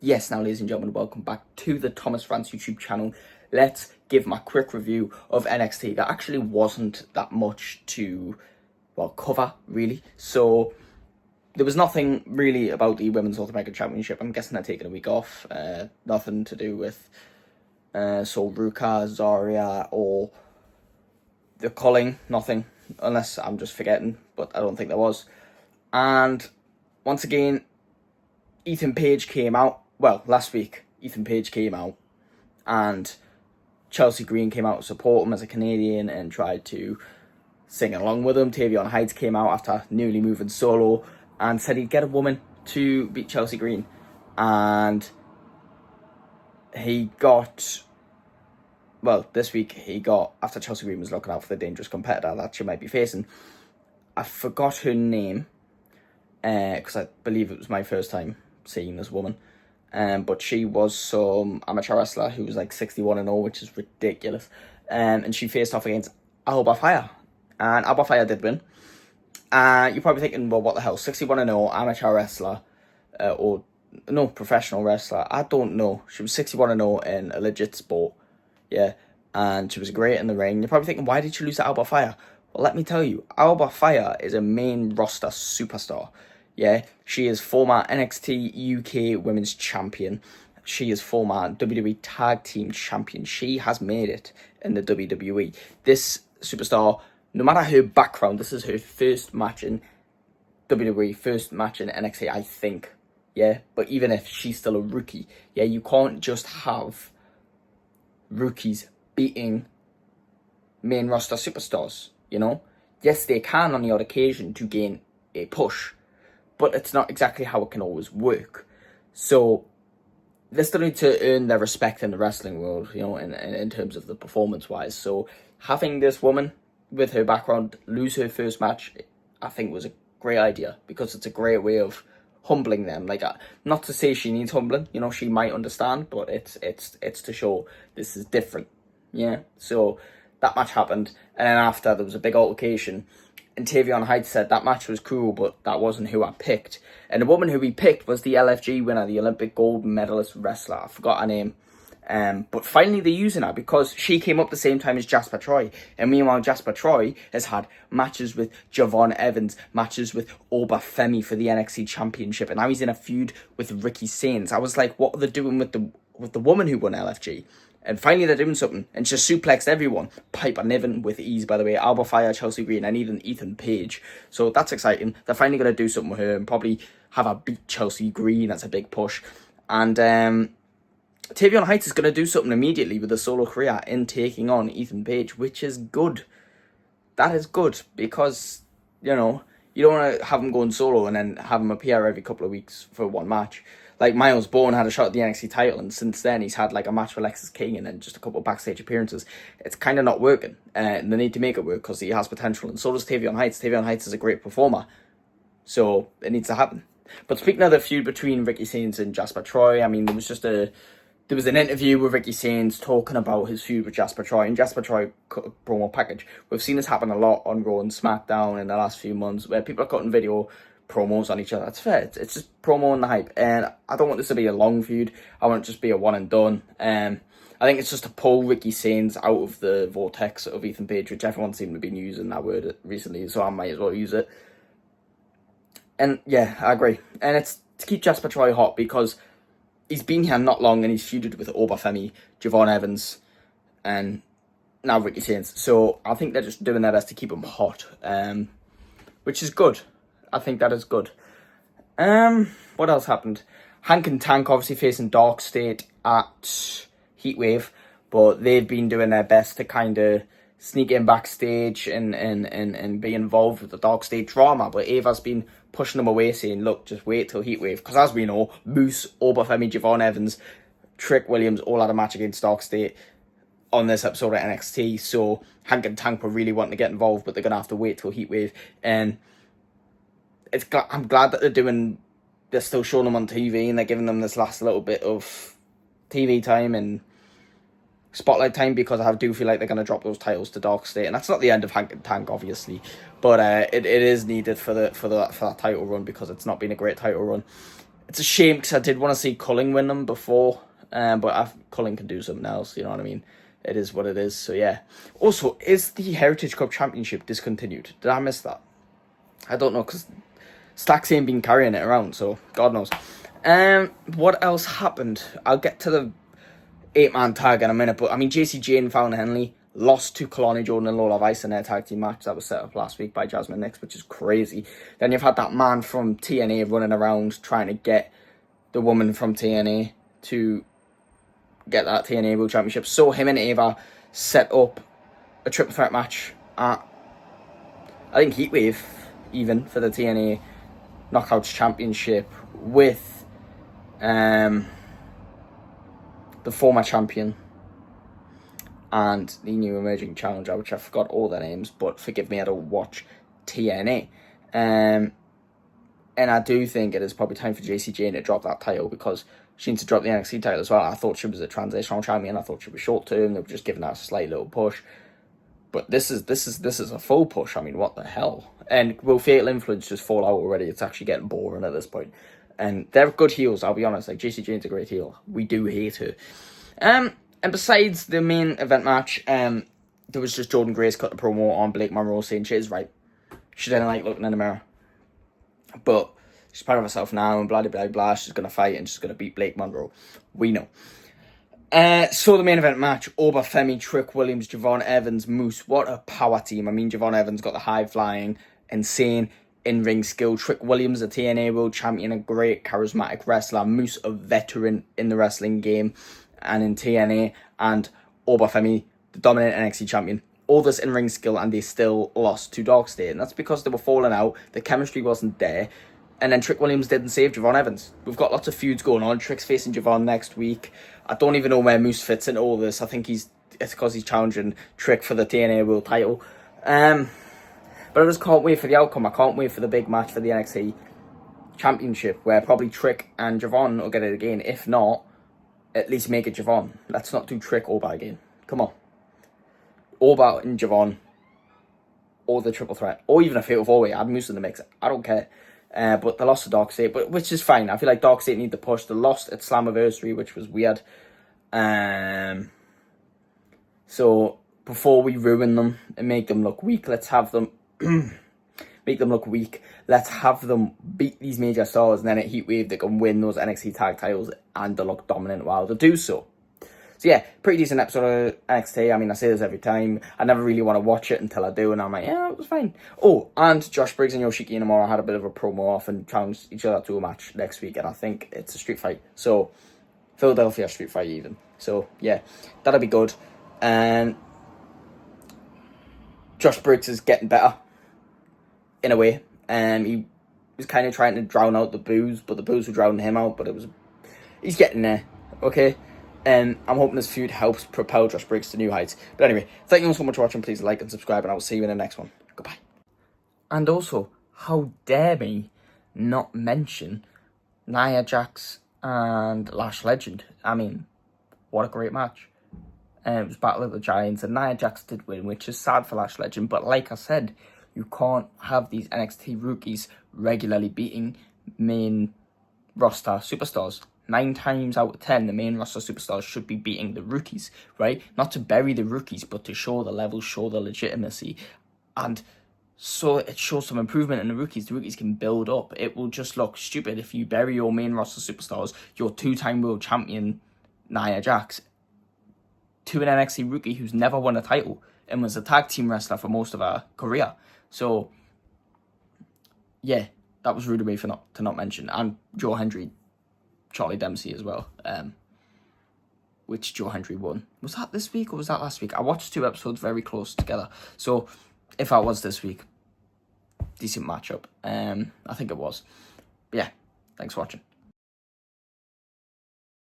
Yes, now ladies and gentlemen, welcome back to the Thomas France YouTube channel. Let's give my quick review of NXT. There actually wasn't that much to, cover, really. So, there was nothing really about the Women's North American Championship. I'm guessing they're taking a week off. Nothing to do with Ruka, Zarya, or the culling. Nothing, unless I'm just forgetting, but I don't think there was. And, once again, Ethan Page came out. Well, last week, Ethan Page came out, and Chelsea Green came out to support him as a Canadian and tried to sing along with him. Tavion Heights came out after newly moving solo and said he'd get a woman to beat Chelsea Green. And he got, this week he got, after Chelsea Green was looking out for the dangerous competitor that she might be facing. I forgot her name, because I believe it was my first time seeing this woman. But she was some amateur wrestler who was like 61-0, which is ridiculous. And she faced off against Alba Fire. And Alba Fire did win. You're probably thinking, well, what the hell? 61-0, amateur wrestler, professional wrestler. I don't know. She was 61-0 in a legit sport. Yeah. And she was great in the ring. You're probably thinking, why did she lose to Alba Fire? Well, let me tell you, Alba Fire is a main roster superstar. Yeah, she is former NXT UK Women's Champion. She is former WWE Tag Team Champion. She has made it in the WWE. This superstar, no matter her background, this is her first match in WWE, first match in NXT, I think. Yeah, but even if she's still a rookie, yeah, you can't just have rookies beating main roster superstars, you know? Yes, they can on the odd occasion to gain a push, but it's not exactly how it can always work. So they still need to earn their respect in the wrestling world, you know, in terms of the performance-wise. So having this woman with her background lose her first match, I think was a great idea, because it's a great way of humbling them. Like, not to say she needs humbling, you know, she might understand, but it's to show this is different. Yeah, so that match happened, and then after there was a big altercation. And Tavion Heights said that match was cool, but that wasn't who I picked. And the woman who we picked was the LFG winner, the Olympic gold medalist wrestler. I forgot her name. But finally they're using her because she came up the same time as Jasper Troy. And meanwhile, Jasper Troy has had matches with Javon Evans, matches with Oba Femi for the NXT Championship. And now he's in a feud with Ricky Sainz. I was like, what are they doing with the woman who won LFG? And finally they're doing something, and just suplexed everyone. Piper Niven with ease, by the way. Alba Fire, Chelsea Green, and even Ethan Page. So that's exciting. They're finally going to do something with her and probably have her beat Chelsea Green. That's a big push. And Tavion Heights is going to do something immediately with a solo career in taking on Ethan Page, which is good. That is good, because, you know, you don't want to have him going solo and then have him appear every couple of weeks for one match. Like, Miles Bourne had a shot at the NXT title, and since then he's had like a match with Lexis King and then just a couple of backstage appearances. It's kind of not working, and they need to make it work because he has potential, and so does Tavion Heights. Tavion Heights is a great performer, so it needs to happen. But speaking of the feud between Ricky Sainz and Jasper Troy, I mean, there was an interview with Ricky Sainz talking about his feud with Jasper Troy, and Jasper Troy cut a promo package. We've seen this happen a lot on Raw and SmackDown in the last few months, where people are cutting video promos on each other. It's fair. It's just promo and the hype, and I don't want this to be a long feud. I want it to just be a one and done. I think it's just to pull Ricky Sainz out of the vortex of Ethan Page, which everyone seemed to be using that word recently, so I might as well use it. And yeah, I agree. And it's to keep Jasper Troy hot, because he's been here not long and he's feuded with Oba Femi, Javon Evans, and now Ricky Sainz. So I think they're just doing their best to keep him hot, which is good. I think that is good. What else happened? Hank and Tank obviously facing Dark State at Heatwave, but they've been doing their best to kind of sneak in backstage and be involved with the Dark State drama. But Ava's been pushing them away, saying, look, just wait till Heatwave. Because as we know, Moose, Oba Femi, Javon Evans, Trick Williams all had a match against Dark State on this episode of NXT. So Hank and Tank were really wanting to get involved, but they're going to have to wait till Heatwave. And I'm glad that they're still showing them on TV, and they're giving them this last little bit of TV time and spotlight time, because I do feel like they're going to drop those titles to Dark State, and that's not the end of Hank and Tank, obviously, but it is needed for that title run, because it's not been a great title run. It's a shame because I did want to see Culling win them before, but Culling can do something else, you know what I mean? It is what it is, so yeah. Also, is the Heritage Cup Championship discontinued? Did I miss that? I don't know, because Stacks ain't been carrying it around, so God knows. What else happened? I'll get to the 8-man tag in a minute, but I mean, JC Jane and Fallon Henley lost to Kalani Jordan and Lola Vice in their tag team match that was set up last week by Jasmine Nix, which is crazy. Then you've had that man from TNA running around trying to get the woman from TNA to get that TNA World Championship. So him and Ava set up a triple threat match at, I think, Heatwave, even, for the TNA Knockouts Championship with the former champion and the new emerging challenger, which I forgot all their names, but forgive me, I don't watch TNA. And I do think it is probably time for JC Jane to drop that title, because she needs to drop the NXT title as well. I thought she was a transitional champion. I thought she was short term. They were just giving her a slight little push. But this is a full push. I mean, what the hell? And will Fatal Influence just fall out already? It's actually getting boring at this point. And they're good heels, I'll be honest. Like, JC Jane's a great heel. We do hate her. And besides the main event match, there was just Jordan Grace cut the promo on Blake Monroe saying she is right. She didn't like looking in the mirror. But she's proud of herself now and blah, blah, blah, blah. She's going to fight and she's going to beat Blake Monroe. We know. So the main event match, Oba Femi, Trick Williams, Javon Evans, Moose. What a power team. I mean, Javon Evans got the high-flying, insane in-ring skill. Trick Williams, a TNA World Champion, a great charismatic wrestler. Moose, a veteran in the wrestling game and in TNA. And Oba Femi, the dominant NXT champion. All this in-ring skill, and they still lost to Dark State. And that's because they were falling out. The chemistry wasn't there. And then Trick Williams didn't save Javon Evans. We've got lots of feuds going on. Trick's facing Javon next week. I don't even know where Moose fits into all this. I think it's because he's challenging Trick for the TNA World title. But I just can't wait for the outcome. I can't wait for the big match for the NXT Championship, where probably Trick and Javon will get it again. If not, at least make it Javon. Let's not do Trick Oba again. Come on. Oba and Javon, or the triple threat, or even a fatal four-way. Add Moose in the mix. I don't care. But they lost to Dark State, which is fine. I feel like Dark State need the push. They lost at Slammiversary, which was weird. So before we ruin them and make them look weak, let's have them make them look weak. Let's have them beat these major stars, and then at Heatwave they can win those NXT tag titles and they look dominant while they do so. So yeah, pretty decent episode of NXT. I mean, I say this every time. I never really want to watch it until I do, and I'm like, yeah, it was fine. Oh, and Josh Briggs and Yoshiki Inamura had a bit of a promo off and challenged each other to a match next week, and I think it's a street fight. So, Philadelphia street fight even. So, yeah, that'll be good. And Josh Briggs is getting better, in a way. He was kind of trying to drown out the boos, but the boos were drowning him out, but he's getting there, okay? And I'm hoping this feud helps propel Josh Briggs to new heights. But anyway, thank you all so much for watching. Please like and subscribe, and I will see you in the next one. Goodbye. And also, how dare me not mention Nia Jax and Lash Legend. I mean, what a great match. It was Battle of the Giants, and Nia Jax did win, which is sad for Lash Legend. But like I said, you can't have these NXT rookies regularly beating main roster superstars. 9 times out of 10, the main roster superstars should be beating the rookies, right? Not to bury the rookies, but to show the level, show the legitimacy. And so it shows some improvement in the rookies. The rookies can build up. It will just look stupid if you bury your main roster superstars, your 2-time world champion, Nia Jax, to an NXT rookie who's never won a title and was a tag team wrestler for most of her career. So, yeah, that was rude of me to not mention. And Joe Hendry, Charlie Dempsey as well, which Joe Hendry won. Was that this week or was that last week? I watched 2 episodes very close together. So, if that was this week, decent matchup. I think it was. But yeah, thanks for watching.